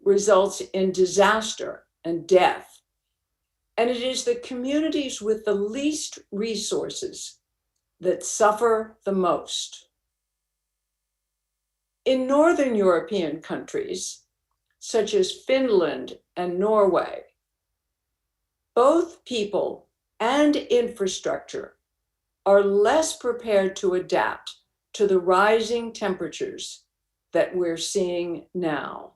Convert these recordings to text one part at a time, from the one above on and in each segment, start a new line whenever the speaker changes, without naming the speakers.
results in disaster and death. And it is the communities with the least resources that suffer the most. In Northern European countries, such as Finland and Norway, both people and infrastructure are less prepared to adapt to the rising temperatures that we're seeing now.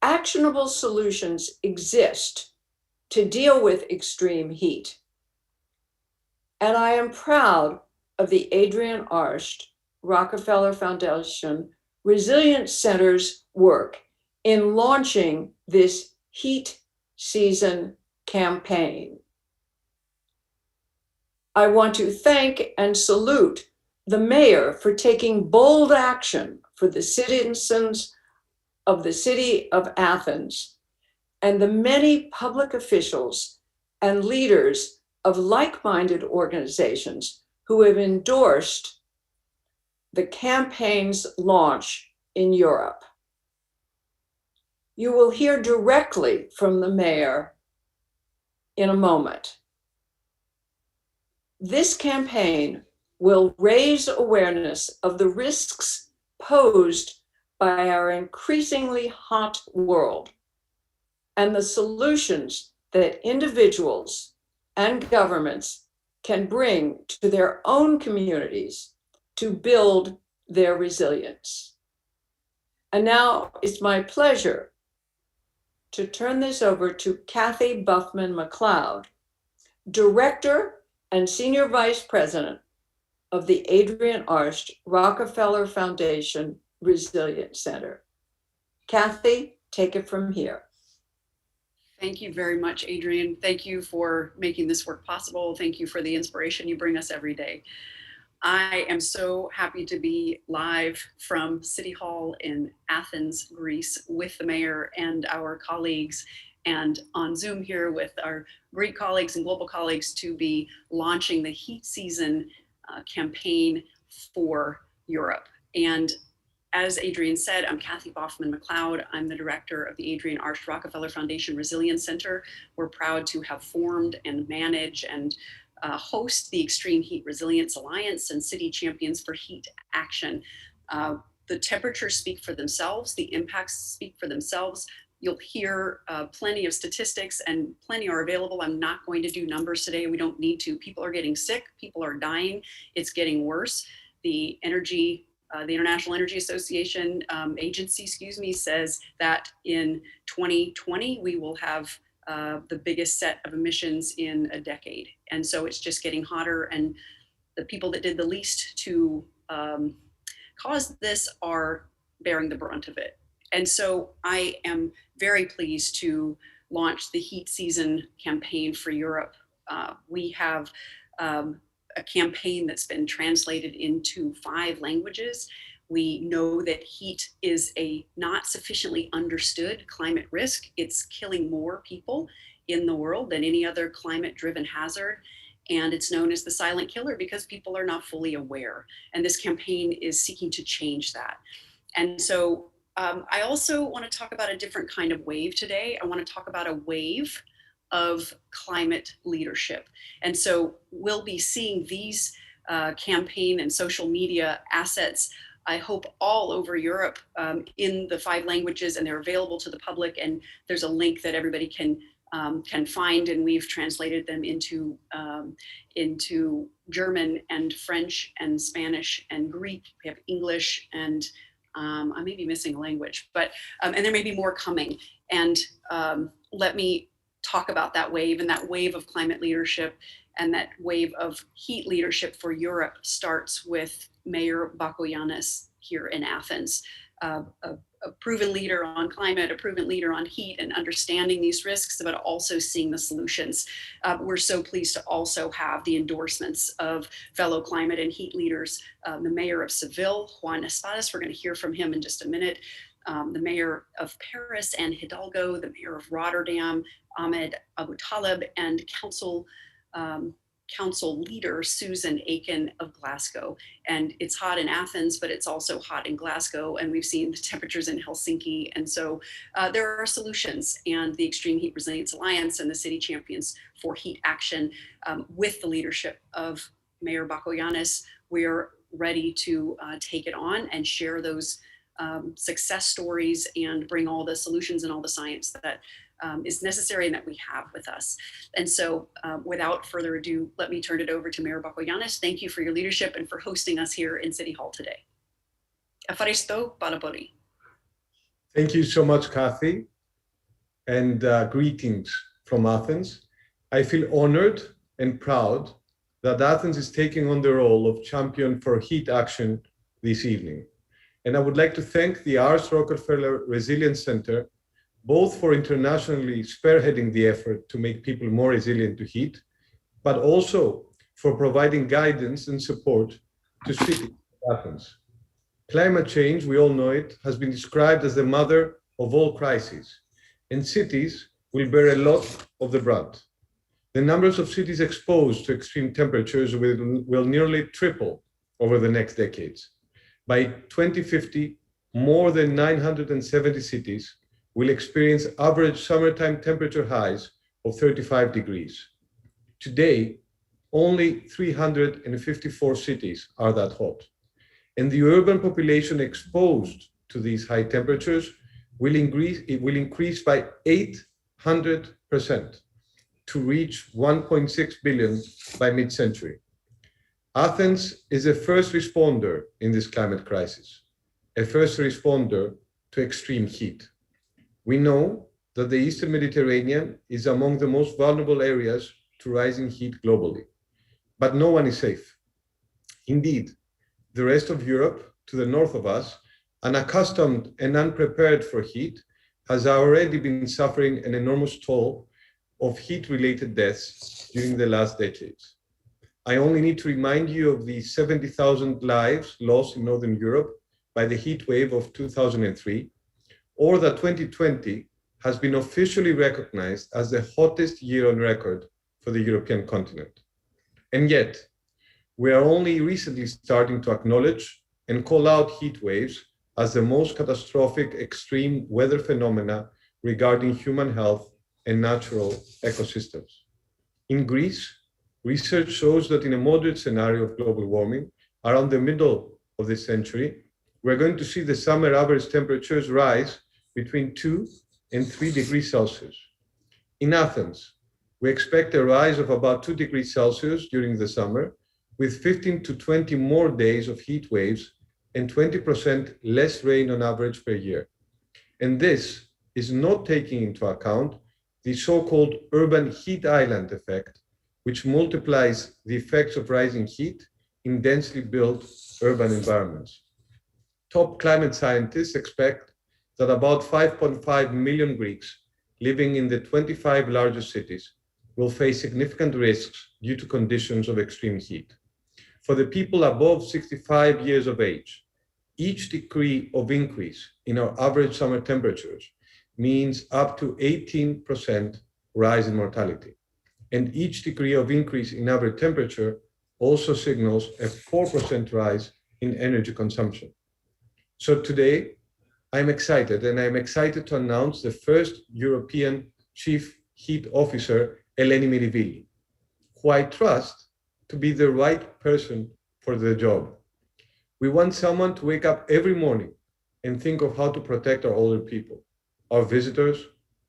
Actionable solutions exist to deal with extreme heat. And I am proud of the Adrian Rockefeller Foundation Resilience Center's work in launching this heat season campaign. I want to thank and salute the mayor for taking bold action for the citizens of the city of Athens and the many public officials and leaders of like-minded organizations who have endorsed the campaign's launch in Europe. You will hear directly from the mayor in a moment. This campaign will raise awareness of the risks posed by our increasingly hot world and the solutions that individuals and governments can bring to their own communities to build their resilience. And now it's my pleasure to turn this over to Kathy Buffman Macleod, Director and Senior Vice President of the Adrian Rockefeller Foundation Resilience Center. Kathy, take it from here.
Thank you very much, Adrian. Thank you for making this work possible. Thank you for the inspiration you bring us every day. I am so happy to be live from City Hall in Athens, Greece, with the mayor and our colleagues, and on Zoom here with our great colleagues and global colleagues to be launching the heat season campaign for Europe. And as Adrian said, I'm Kathy Buffman Macleod. I'm the director of the Adrian Rockefeller Foundation Resilience Center. We're proud to have formed and manage and host the Extreme Heat Resilience Alliance and City Champions for Heat Action. The temperatures speak for themselves, the impacts speak for themselves. You'll hear plenty of statistics and plenty are available. I'm not going to do numbers today. We don't need to. People are getting sick, people are dying. It's getting worse. The International Energy Association agency, says that in 2020, we will have the biggest set of emissions in a decade. And so it's just getting hotter, and the people that did the least to cause this are bearing the brunt of it. And so I am very pleased to launch the heat season campaign for Europe. We have a campaign that's been translated into 5 languages. We know that heat is a not sufficiently understood climate risk. It's killing more people in the world than any other climate-driven hazard. And it's known as the silent killer because people are not fully aware. And this campaign is seeking to change that. And so I also want to talk about a different kind of wave today. I want to talk about a wave of climate leadership. And so we'll be seeing these campaign and social media assets, I hope, all over Europe in the 5 languages, and they're available to the public. And there's a link that everybody can find, and we've translated them into German and French and Spanish and Greek. We have English, and I may be missing a language, but and there may be more coming. And let me talk about that wave, and that wave of climate leadership and that wave of heat leadership for Europe starts with Mayor Bakoyannis here in Athens, a proven leader on climate, a proven leader on heat and understanding these risks, but also seeing the solutions. We're so pleased to also have the endorsements of fellow climate and heat leaders, the mayor of Seville, Juan Espadas, we're going to hear from him in just a minute, the mayor of Paris, Anne Hidalgo, the mayor of Rotterdam, Ahmed Abu Talib, and council leader, Susan Aiken of Glasgow. And it's hot in Athens, but it's also hot in Glasgow. And we've seen the temperatures in Helsinki. And so there are solutions, and the Extreme Heat Resilience Alliance and the City Champions for Heat Action, with the leadership of Mayor Bakoyannis, we're ready to take it on and share those success stories and bring all the solutions and all the science that is necessary and that we have with us. And so without further ado, let me turn it over to Mayor Bakoyannis. Thank you for your leadership and for hosting us here in City Hall today. Ευχαριστώ πάρα πολύ.
Thank you so much, Kathy, and greetings from Athens. I feel honored and proud that Athens is taking on the role of champion for heat action this evening. And I would like to thank the Rockefeller Resilience Center, both for internationally spearheading the effort to make people more resilient to heat, but also for providing guidance and support to cities like Athens. Climate change, we all know it, has been described as the mother of all crises, and cities will bear a lot of the brunt. The numbers of cities exposed to extreme temperatures will nearly triple over the next decades. By 2050, more than 970 cities will experience average summertime temperature highs of 35 degrees. Today, only 354 cities are that hot. And the urban population exposed to these high temperatures will increase by 800% to reach 1.6 billion by mid-century. Athens is a first responder in this climate crisis, a first responder to extreme heat. We know that the Eastern Mediterranean is among the most vulnerable areas to rising heat globally, but no one is safe. Indeed, the rest of Europe, to the north of us, unaccustomed and unprepared for heat, has already been suffering an enormous toll of heat-related deaths during the last decades. I only need to remind you of the 70,000 lives lost in Northern Europe by the heat wave of 2003, or that 2020 has been officially recognized as the hottest year on record for the European continent. And yet, we are only recently starting to acknowledge and call out heat waves as the most catastrophic extreme weather phenomena regarding human health and natural ecosystems. In Greece, research shows that in a moderate scenario of global warming, around the middle of this century, we're going to see the summer average temperatures rise between 2 and 3 degrees Celsius. In Athens, we expect a rise of about 2 degrees Celsius during the summer, with 15 to 20 more days of heat waves and 20% less rain on average per year. And this is not taking into account the so-called urban heat island effect, which multiplies the effects of rising heat in densely built urban environments. Top climate scientists expect that about 5.5 million Greeks living in the 25 largest cities will face significant risks due to conditions of extreme heat. For the people above 65 years of age, each degree of increase in our average summer temperatures means up to 18% rise in mortality. And each degree of increase in average temperature also signals a 4% rise in energy consumption. So today, I'm excited to announce the first European Chief Heat Officer, Eleni Mirivili, who I trust to be the right person for the job. We want someone to wake up every morning and think of how to protect our older people, our visitors,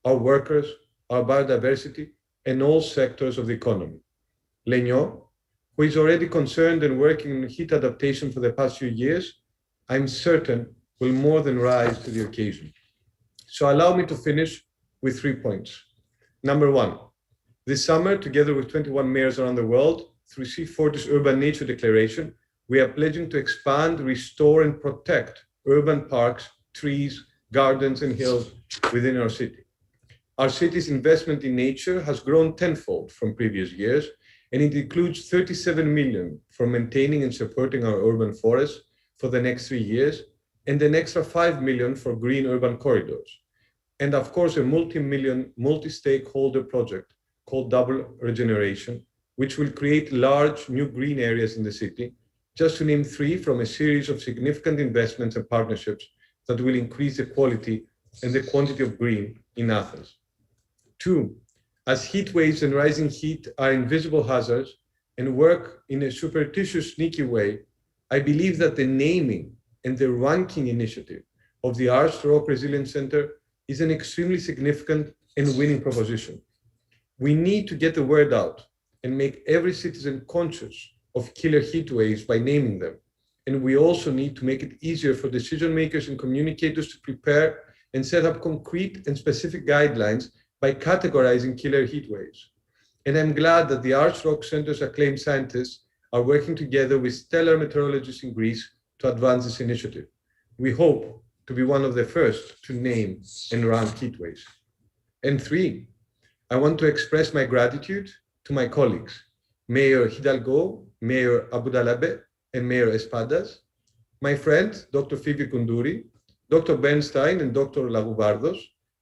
our workers, our biodiversity, and all sectors of the economy. Lenio, who is already concerned and working in heat adaptation for the past few years, I'm certain will more than rise to the occasion. So allow me to finish with 3 points. Number one, this summer, together with 21 mayors around the world, through C40's Urban Nature Declaration, we are pledging to expand, restore, and protect urban parks, trees, gardens, and hills within our city. Our city's investment in nature has grown tenfold from previous years, and it includes 37 million for maintaining and supporting our urban forests for the next 3 years, and an extra 5 million for green urban corridors. And of course, a multi-million, multi-stakeholder project called Double Regeneration, which will create large new green areas in the city, just to name three from a series of significant investments and partnerships that will increase the quality and the quantity of green in Athens. Two, as heat waves and rising heat are invisible hazards and work in a superstitious, sneaky way, I believe that the naming and the ranking initiative of the Arts Rock Resilience Center is an extremely significant and winning proposition. We need to get the word out and make every citizen conscious of killer heat waves by naming them. And we also need to make it easier for decision makers and communicators to prepare and set up concrete and specific guidelines by categorizing killer heat waves. And I'm glad that the Arts Rock Center's acclaimed scientists are working together with stellar meteorologists in Greece to advance this initiative. We hope to be one of the first to name and rank heat waves. And three, I want to express my gratitude to my colleagues, Mayor Hidalgo, Mayor Abudalabe, and Mayor Espadas, my friend, Dr. Phoebe Kunduri, Dr. Bernstein and Dr. Lagubardos,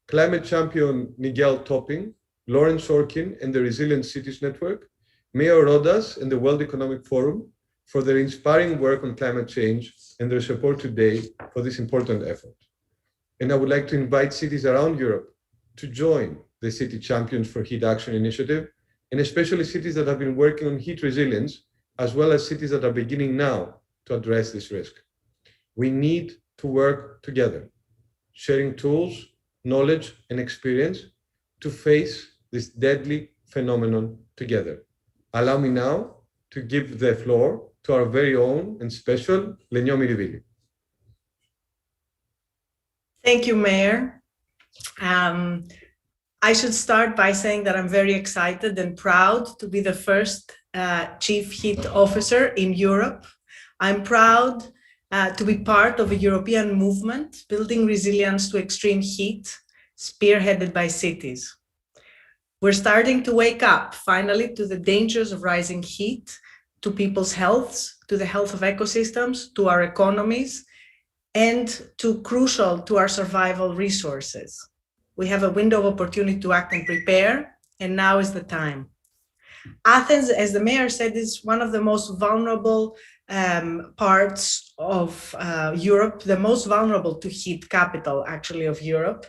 climate champion Miguel Topping, Lawrence Sorkin and the Resilient Cities Network, Mayor Rodas and the World Economic Forum for their inspiring work on climate change and their support today for this important effort. And I would like to invite cities around Europe to join the City Champions for Heat Action initiative, and especially cities that have been working on heat resilience, as well as cities that are beginning now to address this risk. We need to work together, sharing tools, knowledge, and experience to face this deadly phenomenon together. Allow me now to give the floor to our very own and special Lenio Mirivili.
Thank you, Mayor. I should start by saying that I'm very excited and proud to be the first Chief Heat Officer in Europe. I'm proud to be part of a European movement building resilience to extreme heat, spearheaded by cities. We're starting to wake up, finally, to the dangers of rising heat, to people's healths, to the health of ecosystems, to our economies, and crucial to our survival resources. We have a window of opportunity to act and prepare, and now is the time. Athens, as the mayor said, is one of the most vulnerable parts of Europe, the most vulnerable to heat capital, actually, of Europe,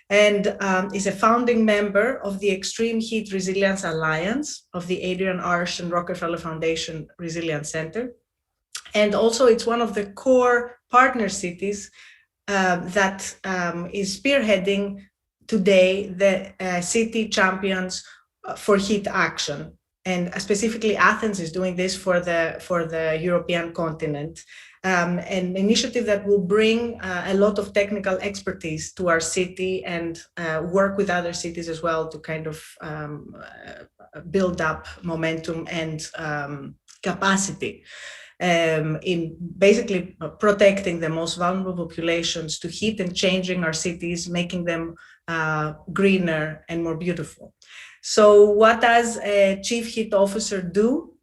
and is a founding member of the Extreme Heat Resilience Alliance of the Adrian and Rockefeller Foundation Resilience Center. And also it's one of the core partner cities that is spearheading today the City Champions for Heat Action. And specifically Athens is doing this for the European continent. An initiative that will bring a lot of technical expertise to our city and work with other cities as well to kind of build up momentum and capacity in basically protecting the most vulnerable populations to heat and changing our cities, making them greener and more beautiful. So what does a Chief Heat Officer do?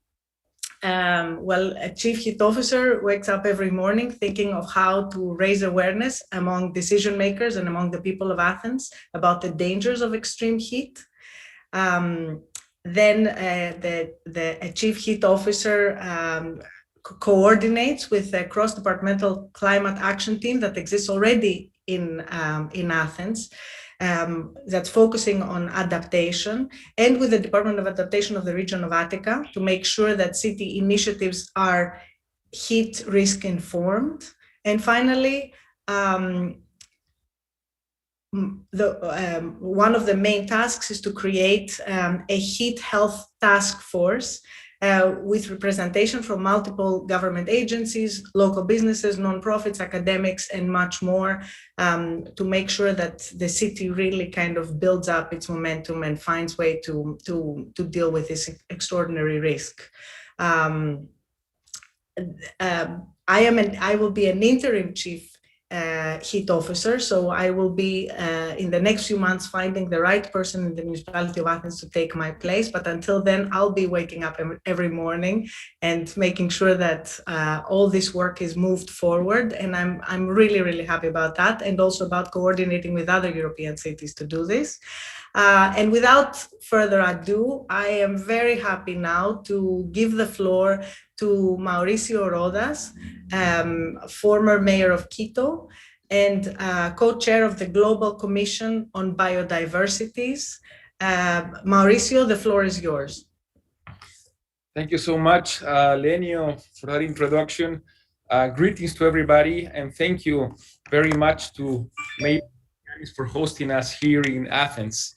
Well, a Chief Heat Officer wakes up every morning thinking of how to raise awareness among decision makers and among the people of Athens about the dangers of extreme heat. Then a Chief Heat Officer coordinates with a cross-departmental climate action team that exists already in Athens. That's focusing on adaptation, and with the Department of Adaptation of the region of Attica to make sure that city initiatives are heat risk informed. And finally, one of the main tasks is to create a heat health task force with representation from multiple government agencies, local businesses, nonprofits, academics, and much more, to make sure that the city really kind of builds up its momentum and finds way to deal with this extraordinary risk. I will be an interim chief heat officer. So I will be in the next few months finding the right person in the municipality of Athens to take my place. But until then, I'll be waking up every morning and making sure that all this work is moved forward. And I'm really, really happy about that, and also about coordinating with other European cities to do this. And without further ado, I am very happy now to give the floor to Mauricio Rodas, former mayor of Quito and co-chair of the Global Commission on Biodiversities. Mauricio, the floor is yours.
Thank you so much, Lenio, for that introduction. Greetings to everybody, and thank you very much to Mayor for hosting us here in Athens.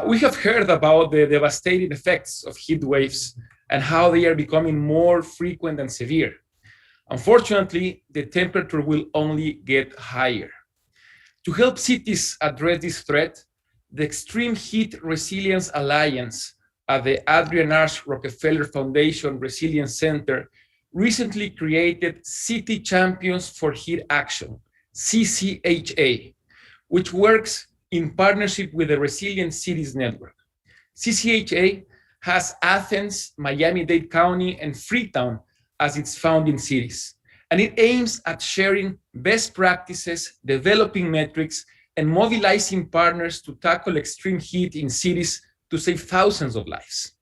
We have heard about the devastating effects of heat waves and how they are becoming more frequent and severe. Unfortunately, the temperature will only get higher. To help cities address this threat, the Extreme Heat Resilience Alliance at the Adrian Rockefeller Foundation Resilience Center recently created City Champions for Heat Action, CCHA, which works in partnership with the Resilient Cities Network. CCHA has Athens, Miami-Dade County, and Freetown as its founding cities, and it aims at sharing best practices, developing metrics, and mobilizing partners to tackle extreme heat in cities to save thousands of lives.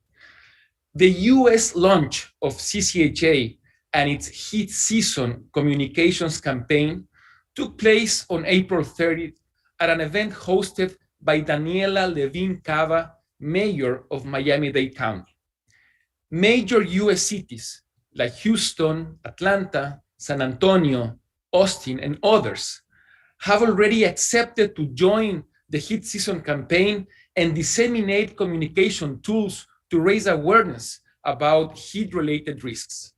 The US launch of CCHA and its heat season communications campaign took place on April 30th at an event hosted by Daniela Levine Cava, mayor of Miami-Dade County. Major US cities like Houston, Atlanta, San Antonio, Austin, and others have already accepted to join the heat season campaign and disseminate communication tools to raise awareness about heat-related risks.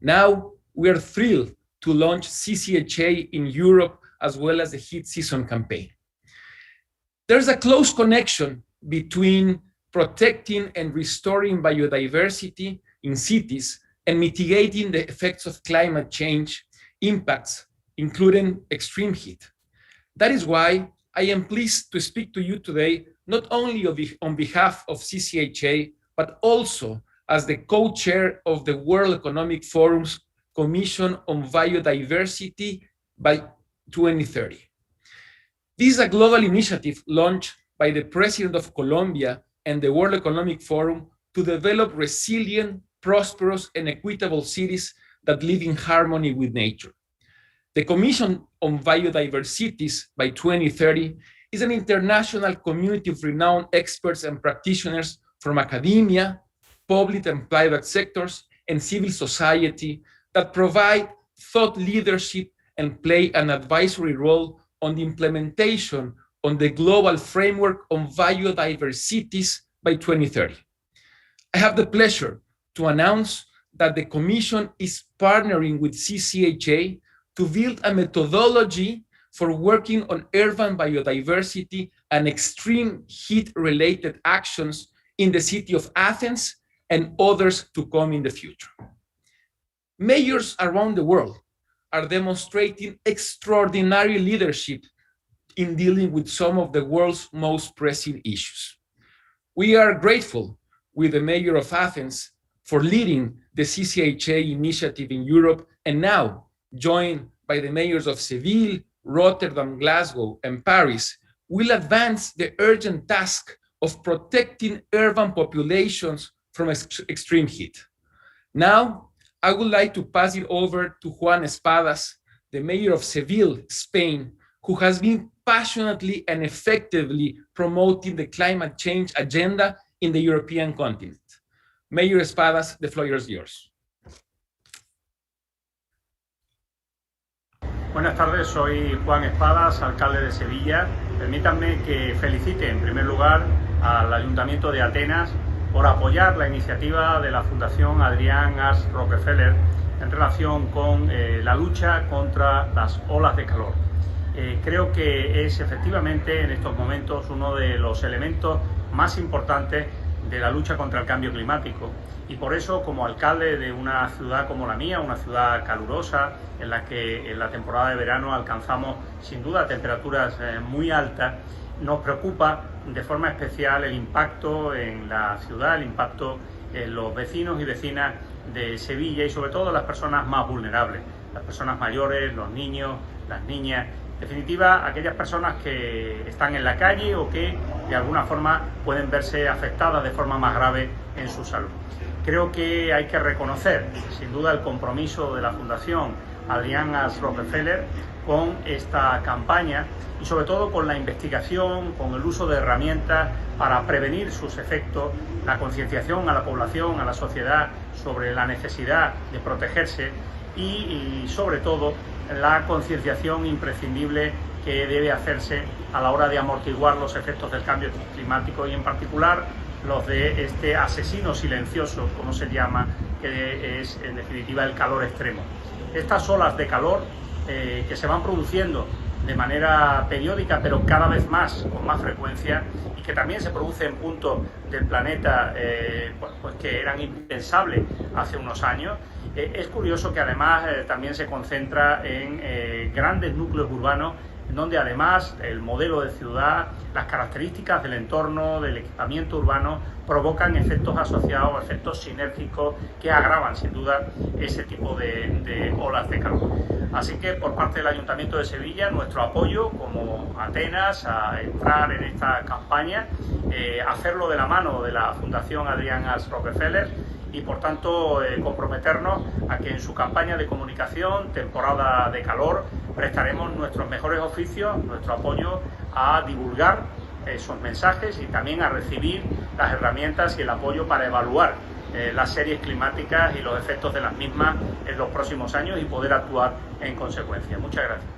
Now, we are thrilled to launch CCHA in Europe as well as the heat season campaign. There's a close connection between protecting and restoring biodiversity in cities and mitigating the effects of climate change impacts, including extreme heat. That is why I am pleased to speak to you today, not only on behalf of CCHA, but also as the co-chair of the World Economic Forum's Commission on Biodiversity by 2030. This is a global initiative launched by the President of Colombia and the World Economic Forum to develop resilient, prosperous, and equitable cities that live in harmony with nature. The Commission on Biodiversity by 2030 is an international community of renowned experts and practitioners from academia, public and private sectors, and civil society that provide thought leadership and play an advisory role on the implementation on the global framework on biodiversity by 2030. I have the pleasure to announce that the Commission is partnering with CCHA to build a methodology for working on urban biodiversity and extreme heat-related actions in the city of Athens and others to come in the future. Mayors around the world are demonstrating extraordinary leadership in dealing with some of the world's most pressing issues. We are grateful with the mayor of Athens for leading the CCHA initiative in Europe, and now joined by the mayors of Seville, Rotterdam, Glasgow, and Paris, will advance the urgent task of protecting urban populations from extreme heat. Now, I would like to pass it over to Juan Espadas, the mayor of Seville, Spain, who has been passionately and effectively promoting the climate change agenda in the European continent. Mayor Espadas, the floor is yours.
Buenas tardes, soy Juan Espadas, alcalde de Sevilla. Permítanme que felicite en primer lugar al Ayuntamiento de Atenas por apoyar la iniciativa de la Fundación Adrian Rockefeller en relación con la lucha contra las olas de calor. Creo que es efectivamente en estos momentos uno de los elementos más importantes de la lucha contra el cambio climático. Y por eso, como alcalde de una ciudad como la mía, una ciudad calurosa, en la que en la temporada de verano alcanzamos sin duda temperaturas muy altas, nos preocupa de forma especial el impacto en la ciudad, el impacto en los vecinos y vecinas de Sevilla y sobre todo las personas más vulnerables, las personas mayores, los niños, las niñas, en definitiva aquellas personas que están en la calle o que de alguna forma pueden verse afectadas de forma más grave en su salud. Creo que hay que reconocer sin duda el compromiso de la Fundación Adrian Rockefeller con esta campaña y sobre todo con la investigación, con el uso de herramientas para prevenir sus efectos, la concienciación a la población, a la sociedad sobre la necesidad de protegerse y sobre todo la concienciación imprescindible que debe hacerse a la hora de amortiguar los efectos del cambio climático y en particular los de este asesino silencioso, como se llama, que es en definitiva el calor extremo. Estas olas de calor que se van produciendo de manera periódica, pero cada vez más, con más frecuencia, y que también se producen en puntos del planeta pues que eran impensables hace unos años. Es curioso que además también se concentra en grandes núcleos urbanos, en donde además el modelo de ciudad, las características del entorno, del equipamiento urbano, provocan efectos asociados, efectos sinérgicos que agravan sin duda ese tipo de olas de calor. Así que por parte del Ayuntamiento de Sevilla, nuestro apoyo como Atenas a entrar en esta campaña, hacerlo de la mano de la Fundación Adrian Rockefeller y por tanto comprometernos a que en su campaña de comunicación, temporada de calor, prestaremos nuestros mejores oficios, nuestro apoyo a divulgar esos mensajes y también a recibir las herramientas y el apoyo para evaluar las series climáticas y los efectos de las mismas en los próximos años y poder actuar en consecuencia. Muchas gracias.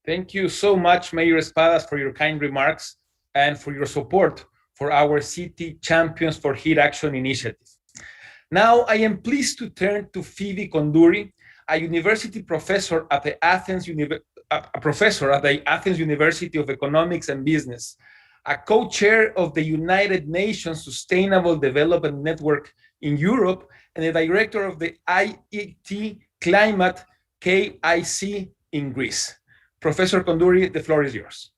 Thank you so much, Mayor Espadas, for your kind remarks and for your support for our City Champions for Heat Action initiative. Now, I am pleased to turn to Phoebe Konduri, a university professor at the Athens University of Economics and Business, a co-chair of the United Nations Sustainable Development Network in Europe, and the director of the IET Climate KIC in Greece. Professor Konduri, the floor is yours.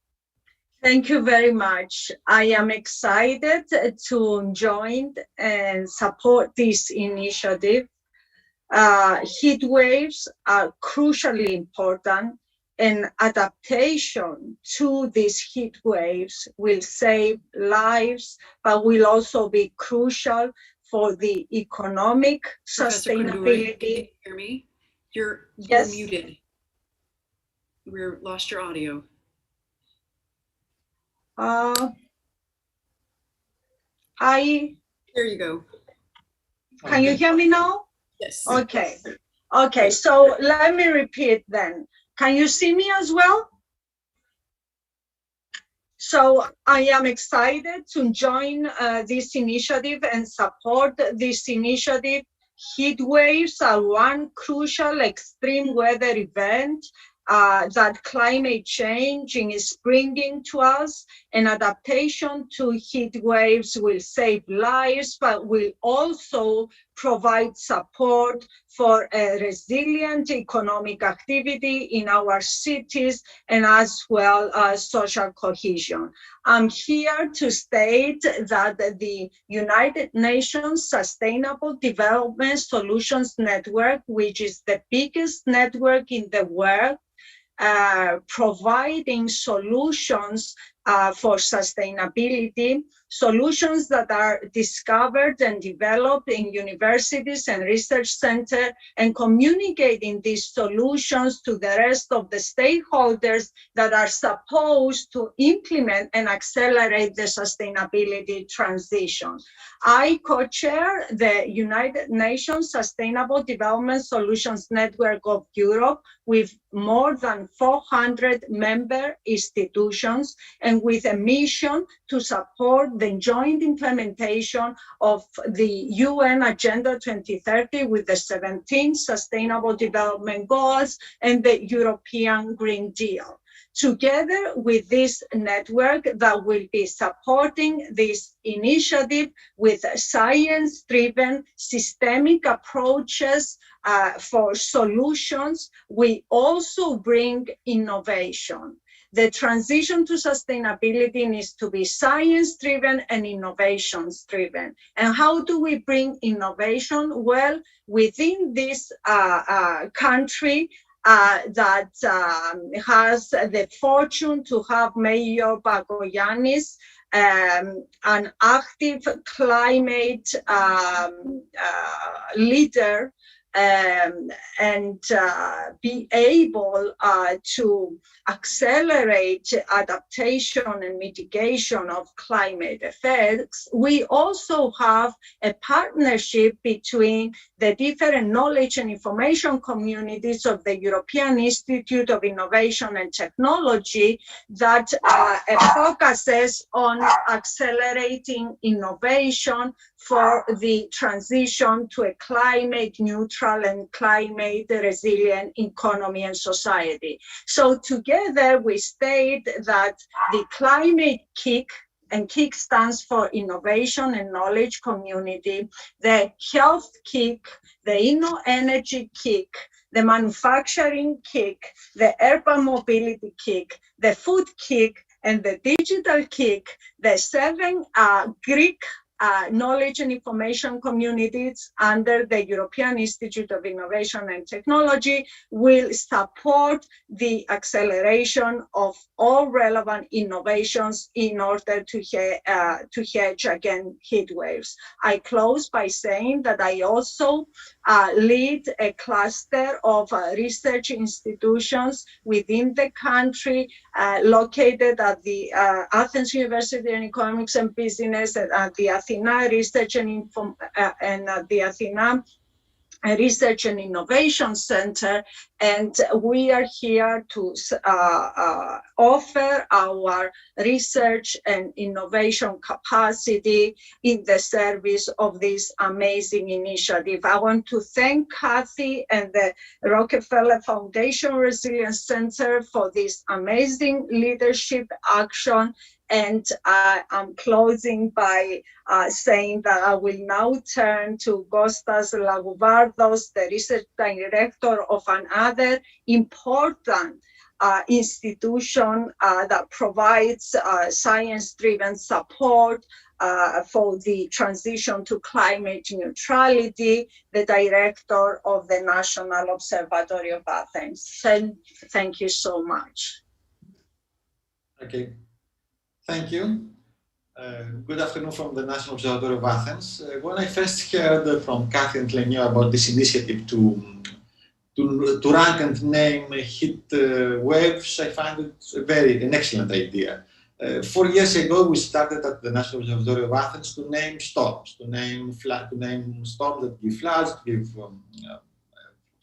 Thank you very much. I am excited to join and support this initiative. Heat waves are crucially important, and adaptation to these heat waves will save lives, but will also be crucial for the economic sustainability.
Can you hear me? You're muted. We lost your audio. There you go.
Can you hear me now?
Yes.
Okay, so let me repeat then. Can you see me as well? So I am excited to join this initiative and support this initiative. Heat waves are one crucial extreme weather event that climate change is bringing to us, and adaptation to heat waves will save lives, but will also provide support for a resilient economic activity in our cities and as well as social cohesion. I'm here to state that the United Nations Sustainable Development Solutions Network, which is the biggest network in the world, providing solutions for sustainability, solutions that are discovered and developed in universities and research centers, and communicating these solutions to the rest of the stakeholders that are supposed to implement and accelerate the sustainability transition. I co-chair the United Nations Sustainable Development Solutions Network of Europe with more than 400 member institutions, and and with a mission to support the joint implementation of the UN Agenda 2030 with the 17 Sustainable Development Goals and the European Green Deal. Together with this network that will be supporting this initiative with science-driven systemic approaches for solutions, we also bring innovation. The transition to sustainability needs to be science-driven and innovations-driven. And how do we bring innovation? Well, within this country, that has the fortune to have Mayor Bagoyanis, an active climate leader, and be able to accelerate adaptation and mitigation of climate effects. We also have a partnership between the different knowledge and information communities of the European Institute of Innovation and Technology that focuses on accelerating innovation for the transition to a climate neutral and climate resilient economy and society. So together we state that the climate kick, and KIC stands for Innovation and Knowledge Community, the health kick, the energy kick, the manufacturing kick, the urban mobility kick, the food kick, and the digital kick, the 7 Greek knowledge and information communities under the European Institute of Innovation and Technology will support the acceleration of all relevant innovations in order to hedge against heat waves. I close by saying that I also lead a cluster of research institutions within the country located at the Athens University in Economics and Business, at the Athena Research and the Athena Research and Innovation Center, and we are here to offer our research and innovation capacity in the service of this amazing initiative. I want to thank Kathy and the Rockefeller Foundation Resilience Center for this amazing leadership action. And I'm closing by saying that I will now turn to Kostas Lagouvardos, the research director of another important institution that provides science-driven support for the transition to climate neutrality, the director of the National Observatory of Athens. Thank you so much.
Okay. Thank you. Good afternoon from the National Observatory of Athens. When I first heard from Kathy and Lenio about this initiative to rank and name heat waves, I found it an excellent idea. 4 years ago, we started at the National Observatory of Athens to name storms, to name storms that give floods, give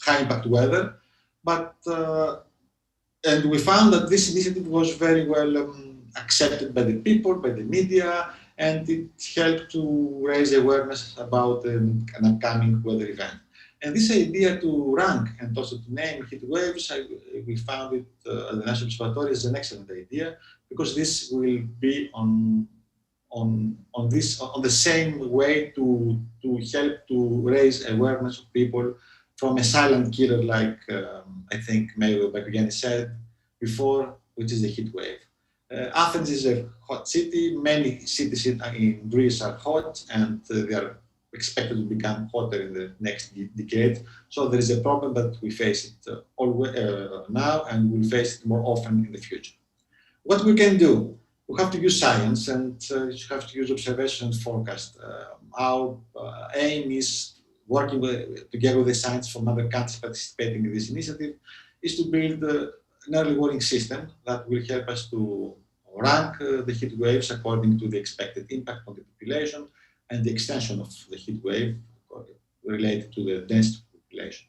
high impact weather. But and we found that this initiative was very well accepted by the people, by the media, and it helped to raise awareness about an upcoming weather event. And this idea to rank and also to name heat waves, we found it at the National Observatory is an excellent idea, because this will be on the same way to help to raise awareness of people from a silent killer, like I think Mayor Bagoyanis said before, which is the heat wave. Athens is a hot city. Many cities in Greece are hot, and they are expected to become hotter in the next decade. So there is a problem that we face it now, and we'll face it more often in the future. What we can do? We have to use science, and you have to use observation and forecast. Our aim is working together with the science from other countries participating in this initiative, is to build an early warning system that will help us to rank the heat waves according to the expected impact on the population and the extension of the heat wave related to the density of the population.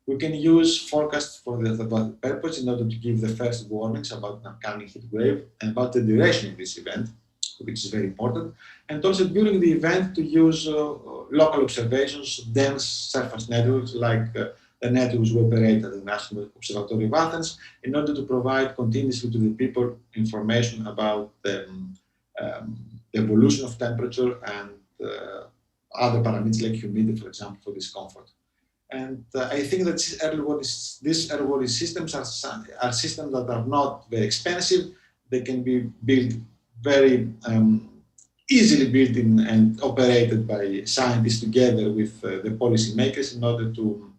We can use forecasts for the purpose in order to give the first warnings about an upcoming heat wave and about the duration of this event, which is very important. And also during the event to use local observations, dense surface networks like the networks we operate at the National Observatory of Athens in order to provide continuously to the people information about the evolution of temperature and other parameters like humidity, for example, for discomfort. And I think that these early warning systems are systems that are not very expensive. They can be built very easily built in and operated by scientists together with the policymakers in order to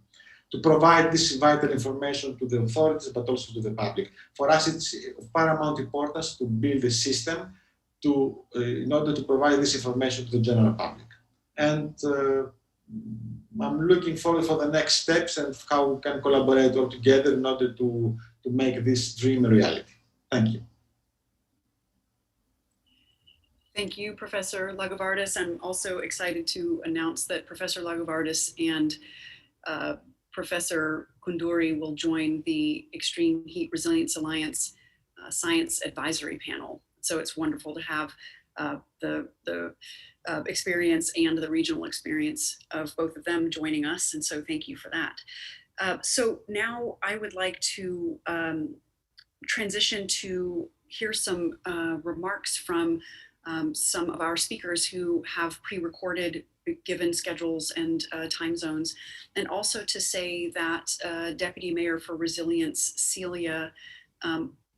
provide this vital information to the authorities, but also to the public. For us, it's of paramount importance to build a system in order to provide this information to the general public. And I'm looking forward for the next steps and how we can collaborate all together in order to make this dream a reality. Thank you.
Thank you, Professor Lagovardis. I'm also excited to announce that Professor Lagovardis and Professor Koundouri will join the Extreme Heat Resilience Alliance Science Advisory Panel. So it's wonderful to have the experience and the regional experience of both of them joining us. And so thank you for that. So now I would like to transition to hear some remarks from some of our speakers who have pre-recorded given schedules and time zones, and also to say that Deputy Mayor for Resilience, Celia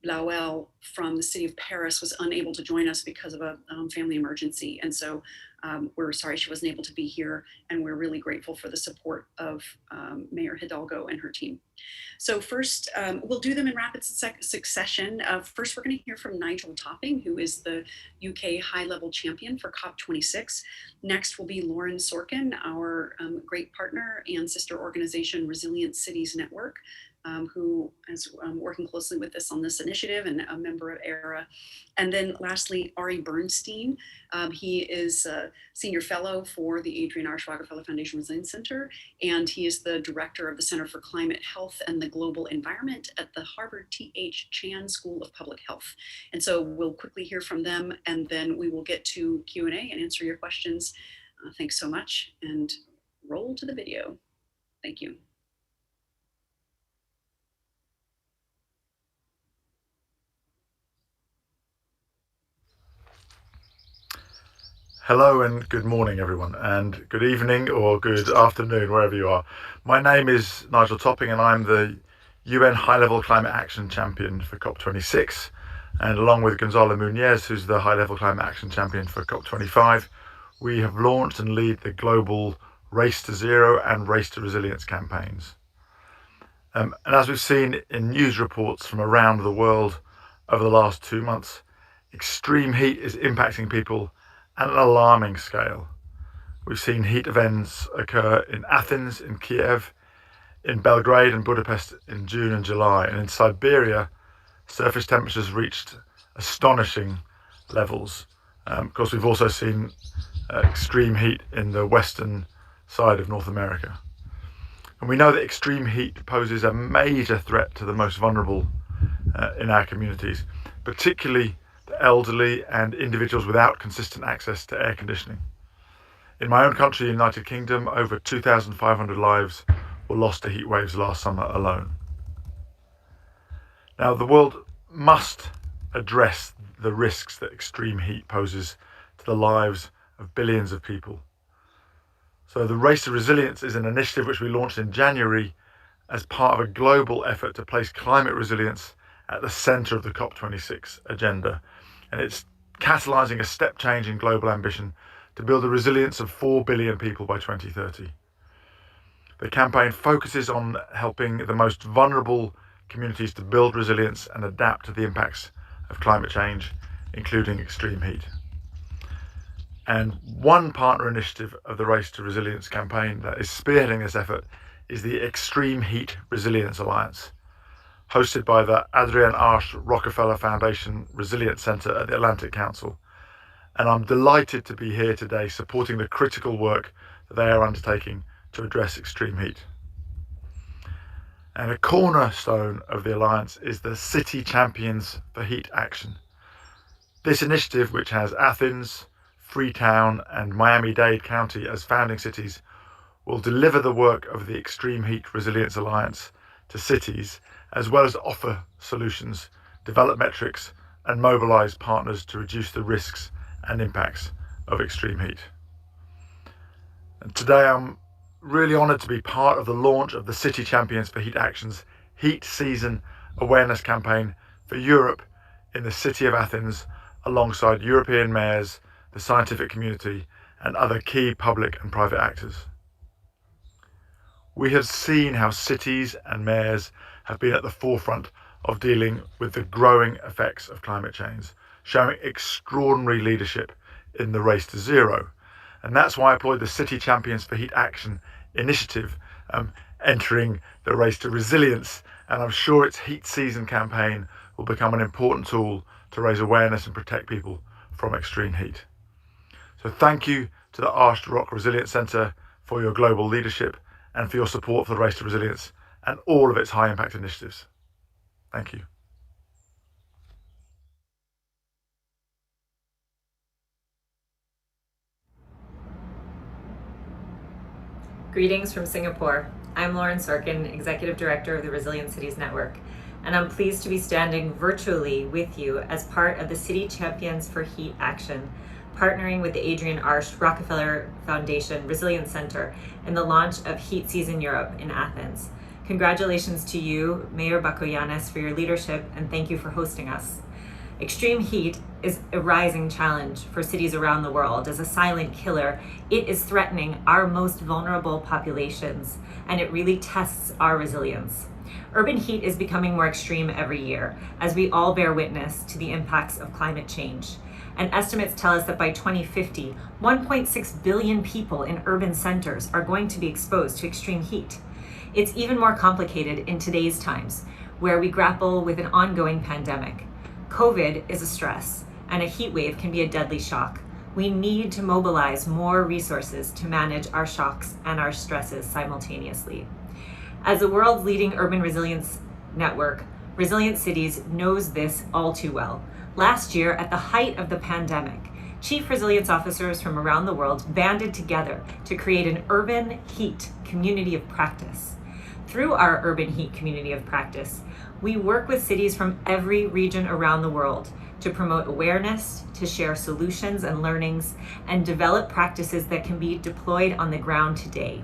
Blauel from the city of Paris was unable to join us because of a family emergency. And so we're sorry she wasn't able to be here, and we're really grateful for the support of Mayor Hidalgo and her team. So first, we'll do them in rapid succession. First, we're going to hear from Nigel Topping, who is the UK high-level champion for COP26. Next will be Lauren Sorkin, our great partner and sister organization, Resilient Cities Network, who is working closely with us on this initiative and a member of ERA. And then lastly, Ari Bernstein. He is a senior fellow for the Adrian Rockefeller Foundation Resilience Center, and he is the director of the Center for Climate Health and the Global Environment at the Harvard T.H. Chan School of Public Health. And so we'll quickly hear from them, and then we will get to Q&A and answer your questions. Thanks so much, and roll to the video. Thank you.
Hello and good morning, everyone, and good evening or good afternoon, wherever you are. My name is Nigel Topping, and I'm the UN High-Level Climate Action Champion for COP26. And along with Gonzalo Muñez, who's the High-Level Climate Action Champion for COP25, we have launched and lead the global Race to Zero and Race to Resilience campaigns. And as we've seen in news reports from around the world over the last 2 months, extreme heat is impacting people at an alarming scale. We've seen heat events occur in Athens, in Kiev, in Belgrade and Budapest in June and July. And in Siberia, surface temperatures reached astonishing levels. Of course, we've also seen extreme heat in the western side of North America. And we know that extreme heat poses a major threat to the most vulnerable in our communities, particularly the elderly and individuals without consistent access to air conditioning. In my own country, United Kingdom, over 2,500 lives were lost to heat waves last summer alone. Now, the world must address the risks that extreme heat poses to the lives of billions of people. So the Race to Resilience is an initiative which we launched in January as part of a global effort to place climate resilience at the centre of the COP26 agenda. And it's catalysing a step change in global ambition to build the resilience of 4 billion people by 2030. The campaign focuses on helping the most vulnerable communities to build resilience and adapt to the impacts of climate change, including extreme heat. And one partner initiative of the Race to Resilience campaign that is spearheading this effort is the Extreme Heat Resilience Alliance, hosted by the Adrian Rockefeller Foundation Resilience Center at the Atlantic Council. And I'm delighted to be here today supporting the critical work that they are undertaking to address extreme heat. And a cornerstone of the alliance is the City Champions for Heat Action. This initiative, which has Athens, Freetown and Miami-Dade County as founding cities, will deliver the work of the Extreme Heat Resilience Alliance to cities, as well as offer solutions, develop metrics and mobilise partners to reduce the risks and impacts of extreme heat. And today I'm really honoured to be part of the launch of the City Champions for Heat Action's Heat Season Awareness Campaign for Europe in the city of Athens, alongside European mayors, the scientific community and other key public and private actors. We have seen how cities and mayors have been at the forefront of dealing with the growing effects of climate change, showing extraordinary leadership in the race to zero. And that's why I applaud the City Champions for Heat Action initiative entering the race to resilience. And I'm sure its heat season campaign will become an important tool to raise awareness and protect people from extreme heat. So thank you to the Arch to Rock Resilience Centre for your global leadership and for your support for the Race to Resilience and all of its high impact initiatives. Thank you.
Greetings from Singapore. I'm Lauren Sorkin, Executive Director of the Resilient Cities Network, and I'm pleased to be standing virtually with you as part of the City Champions for Heat Action, partnering with the Adrian Rockefeller Foundation Resilience Center in the launch of Heat Season Europe in Athens. Congratulations to you, Mayor Bakoyannis, for your leadership, and thank you for hosting us. Extreme heat is a rising challenge for cities around the world. As a silent killer, it is threatening our most vulnerable populations, and it really tests our resilience. Urban heat is becoming more extreme every year as we all bear witness to the impacts of climate change. And estimates tell us that by 2050, 1.6 billion people in urban centers are going to be exposed to extreme heat. It's even more complicated in today's times, where we grapple with an ongoing pandemic. COVID is a stress, and a heat wave can be a deadly shock. We need to mobilize more resources to manage our shocks and our stresses simultaneously. As the world's leading urban resilience network, Resilient Cities knows this all too well. Last year, at the height of the pandemic, chief resilience officers from around the world banded together to create an urban heat community of practice. Through our urban heat community of practice, we work with cities from every region around the world to promote awareness, to share solutions and learnings, and develop practices that can be deployed on the ground today.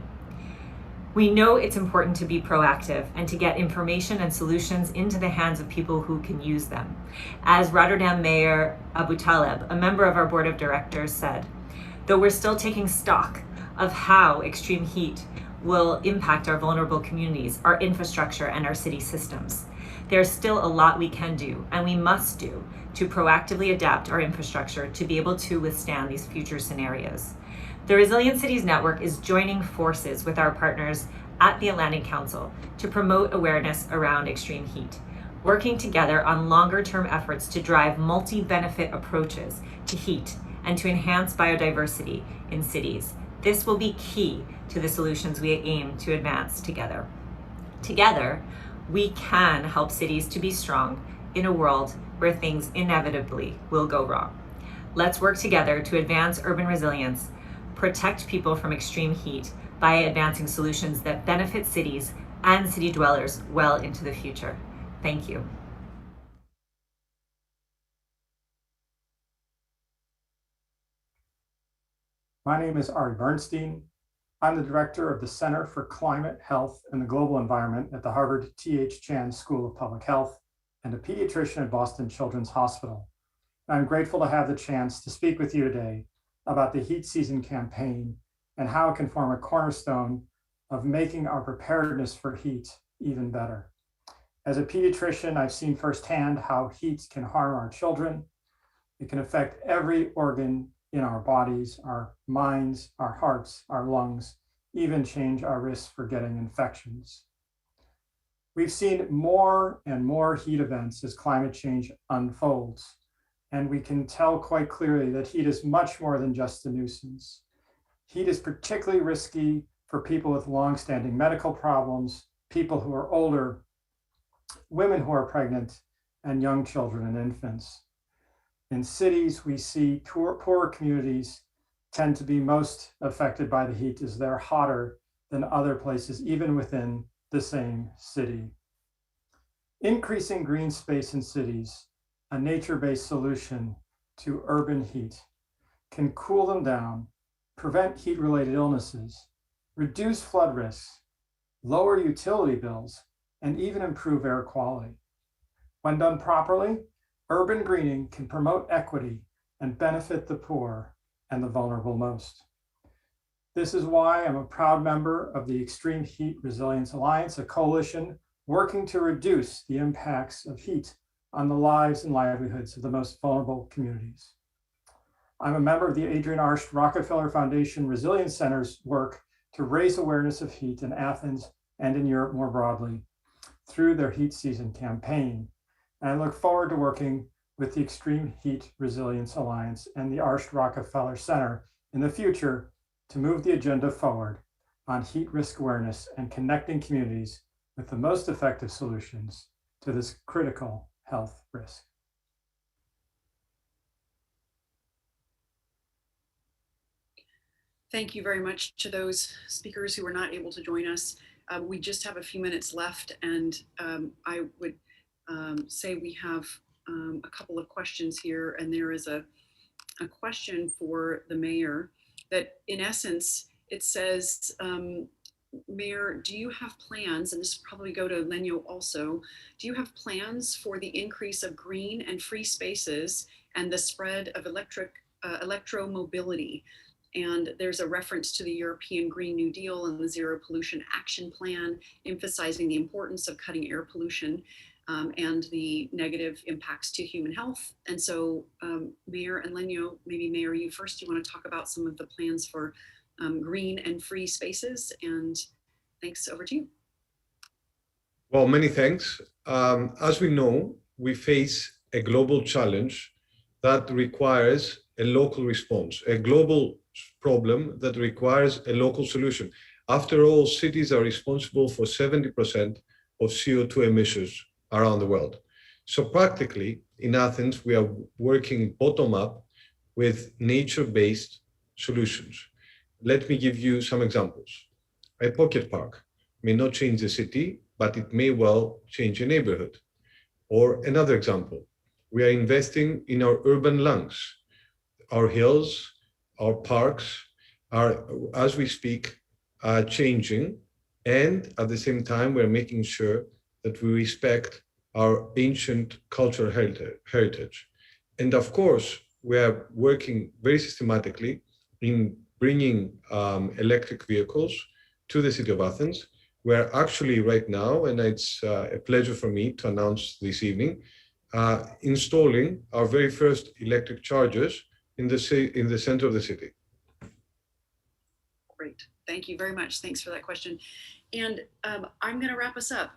We know it's important to be proactive and to get information and solutions into the hands of people who can use them. As Rotterdam Mayor Abu Taleb, a member of our board of directors, said, though we're still taking stock of how extreme heat will impact our vulnerable communities, our infrastructure, and our city systems, there's still a lot we can do and we must do to proactively adapt our infrastructure to be able to withstand these future scenarios. The Resilient Cities Network is joining forces with our partners at the Atlantic Council to promote awareness around extreme heat, working together on longer-term efforts to drive multi-benefit approaches to heat and to enhance biodiversity in cities. This will be key to the solutions we aim to advance together. Together, we can help cities to be strong in a world where things inevitably will go wrong. Let's work together to advance urban resilience, protect people from extreme heat by advancing solutions that benefit cities and city dwellers well into the future. Thank you.
My name is Ari Bernstein. I'm the director of the Center for Climate, Health, and the Global Environment at the Harvard T.H. Chan School of Public Health and a pediatrician at Boston Children's Hospital. I'm grateful to have the chance to speak with you today about the heat season campaign and how it can form a cornerstone of making our preparedness for heat even better. As a pediatrician, I've seen firsthand how heat can harm our children. It can affect every organ in our bodies, our minds, our hearts, our lungs, even change our risk for getting infections. We've seen more and more heat events as climate change unfolds, and we can tell quite clearly that heat is much more than just a nuisance. Heat is particularly risky for people with long-standing medical problems people who are older, women who are pregnant, and young children and infants. In cities, we see poorer communities tend to be most affected by the heat as they're hotter than other places, even within the same city. Increasing green space in cities, a nature-based solution to urban heat, can cool them down, prevent heat-related illnesses, reduce flood risks, lower utility bills, and even improve air quality. When done properly, urban greening can promote equity and benefit the poor and the vulnerable most. This is why I'm a proud member of the Extreme Heat Resilience Alliance, a coalition working to reduce the impacts of heat on the lives and livelihoods of the most vulnerable communities. I'm a member of the Adrian Rockefeller Foundation Resilience Center's work to raise awareness of heat in Athens and in Europe more broadly through their heat season campaign. And I look forward to working with the Extreme Heat Resilience Alliance and the Arsht Rockefeller Center in the future to move the agenda forward on heat risk awareness and connecting communities with the most effective solutions to this critical health risk.
Thank you very much to those speakers who were not able to join us. We just have a few minutes left, and I would say we have a couple of questions here, and there is a question for the mayor that in essence, it says, Mayor, do you have plans, and this will probably go to Lenyo also, do you have plans for the increase of green and free spaces and the spread of electromobility? And there's a reference to the European Green New Deal and the Zero Pollution Action Plan, emphasizing the importance of cutting air pollution and the negative impacts to human health. And so Mayor and Lenyo, maybe Mayor, you first, you want to talk about some of the plans for green and free spaces, and thanks, over to you.
Well, many thanks. As we know, we face a global challenge that requires a local response, a global problem that requires a local solution. After all, cities are responsible for 70% of CO2 emissions around the world. So practically, in Athens, we are working bottom up with nature-based solutions. Let me give you some examples. A pocket park may not change the city, but it may well change a neighborhood. Or another example, we are investing in our urban lungs. Our hills, our parks are, as we speak, changing. And at the same time, we're making sure that we respect our ancient cultural heritage. And of course, we are working very systematically in bringing electric vehicles to the city of Athens. We're actually right now, and it's a pleasure for me to announce this evening, installing our very first electric chargers in the center of the city.
Great, thank you very much. Thanks for that question. And I'm gonna wrap us up.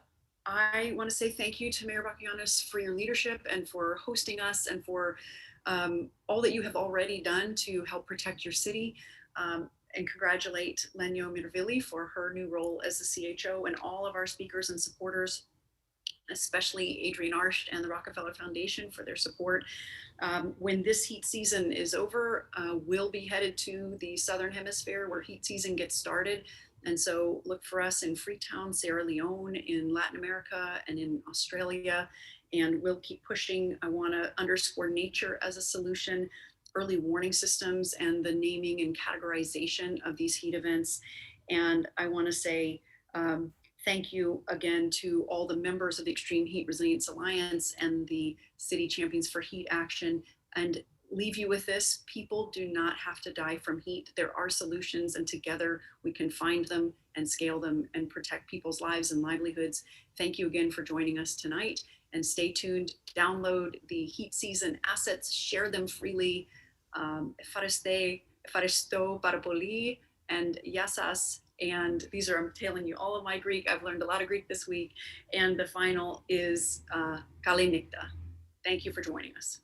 I wanna say thank you to Mayor Bakianis for your leadership and for hosting us and for all that you have already done to help protect your city. And congratulate Lenyo Mirvili for her new role as the CHO, and all of our speakers and supporters, especially Adrian Arsht and the Rockefeller Foundation for their support. When this heat season is over, we'll be headed to the Southern Hemisphere where heat season gets started. And so look for us in Freetown, Sierra Leone, in Latin America, and in Australia. And we'll keep pushing. I want to underscore nature as a solution, early warning systems, and the naming and categorization of these heat events. And I want to say thank you again to all the members of the Extreme Heat Resilience Alliance and the City Champions for Heat Action, and leave you with this: people do not have to die from heat. There are solutions, and together we can find them and scale them and protect people's lives and livelihoods. Thank you again for joining us tonight, and stay tuned. Download the heat season assets, share them freely. Ευχαριστώ πάρα πολύ, and yasas. And these are, I'm telling you all of my Greek. I've learned a lot of Greek this week. And the final is Kali Nikta. Thank you for joining us.